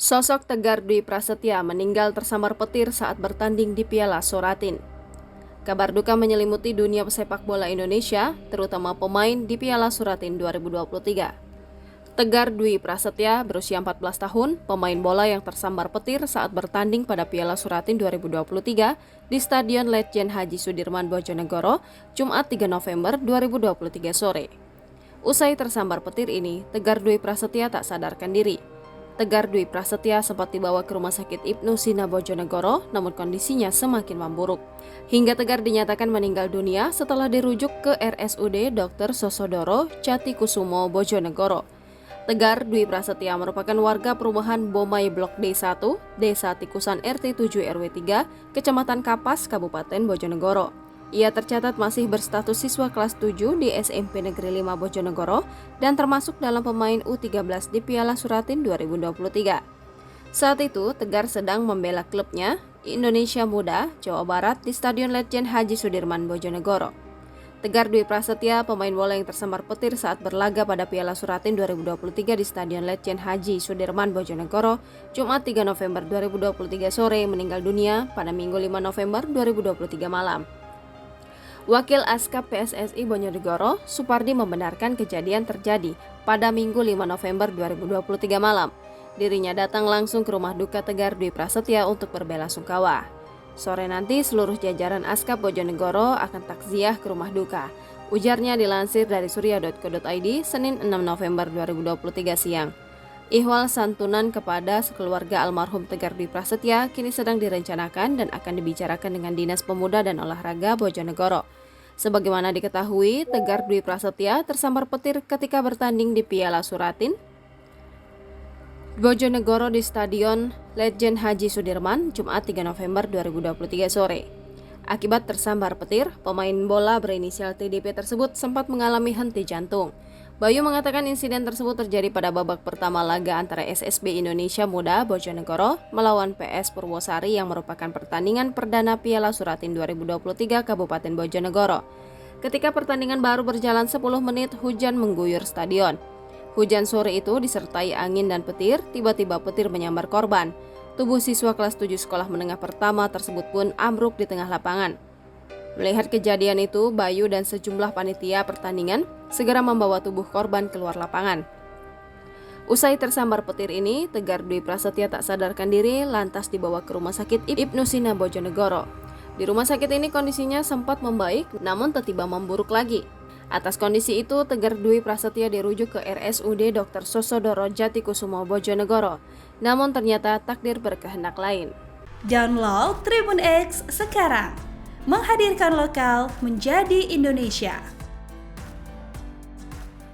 Sosok Tegar Dwi Prasetya meninggal tersambar petir saat bertanding di Piala Suratin. Kabar duka menyelimuti dunia sepak bola Indonesia, terutama pemain di Piala Suratin 2023. Tegar Dwi Prasetya berusia 14 tahun, pemain bola yang tersambar petir saat bertanding pada Piala Suratin 2023 di Stadion Letjen Haji Sudirman Bojonegoro, Jumat 3 November 2023 sore. Usai tersambar petir ini, Tegar Dwi Prasetya tak sadarkan diri. Tegar Dwi Prasetya sempat dibawa ke Rumah Sakit Ibnu Sina Bojonegoro, namun kondisinya semakin memburuk. Hingga Tegar dinyatakan meninggal dunia setelah dirujuk ke RSUD Dr. Sosodoro Jatikusumo Bojonegoro. Tegar Dwi Prasetya merupakan warga perumahan Bomai Blok D1, Desa Tikusan RT 7 RW 3, Kecamatan Kapas, Kabupaten Bojonegoro. Ia tercatat masih berstatus siswa kelas 7 di SMP Negeri 5 Bojonegoro dan termasuk dalam pemain U13 di Piala Suratin 2023. Saat itu, Tegar sedang membela klubnya, Indonesia Muda, Jawa Barat di Stadion Letjen Haji Sudirman Bojonegoro. Tegar Dwi Prasetya, pemain bola yang tersambar petir saat berlaga pada Piala Suratin 2023 di Stadion Letjen Haji Sudirman Bojonegoro, Jumat 3 November 2023 sore, meninggal dunia pada Minggu 5 November 2023 malam. Wakil Askap PSSI Bojonegoro, Supardi, membenarkan kejadian terjadi pada Minggu 5 November 2023 malam. Dirinya datang langsung ke rumah duka Tegar Dwi Prasetya untuk berbelasungkawa. Sore nanti seluruh jajaran Askap Bojonegoro akan takziah ke rumah duka. Ujarnya dilansir dari surya.co.id Senin 6 November 2023 siang. Ihwal santunan kepada sekeluarga almarhum Tegar Dwi Prasetya kini sedang direncanakan dan akan dibicarakan dengan Dinas Pemuda dan Olahraga Bojonegoro. Sebagaimana diketahui, Tegar Dwi Prasetya tersambar petir ketika bertanding di Piala Suratin Bojonegoro di Stadion Letjen Haji Sudirman, Jumat 3 November 2023 sore. Akibat tersambar petir, pemain bola berinisial TDP tersebut sempat mengalami henti jantung. Bayu mengatakan insiden tersebut terjadi pada babak pertama laga antara SSB Indonesia Muda Bojonegoro melawan PS Purwosari yang merupakan pertandingan perdana Piala Suratin 2023 Kabupaten Bojonegoro. Ketika pertandingan baru berjalan 10 menit, hujan mengguyur stadion. Hujan sore itu disertai angin dan petir, tiba-tiba petir menyambar korban. Tubuh siswa kelas 7 sekolah menengah pertama tersebut pun ambruk di tengah lapangan. Melihat kejadian itu, Bayu dan sejumlah panitia pertandingan segera membawa tubuh korban keluar lapangan. Usai tersambar petir ini, Tegar Dwi Prasetya tak sadarkan diri lantas dibawa ke Rumah Sakit Ibnu Sina Bojonegoro. Di rumah sakit ini kondisinya sempat membaik, namun tiba-tiba memburuk lagi. Atas kondisi itu, Tegar Dwi Prasetya dirujuk ke RSUD Dr. Sosodoro Jatikusumo Bojonegoro. Namun ternyata takdir berkehendak lain. Download Tribun X sekarang. Menghadirkan lokal menjadi Indonesia.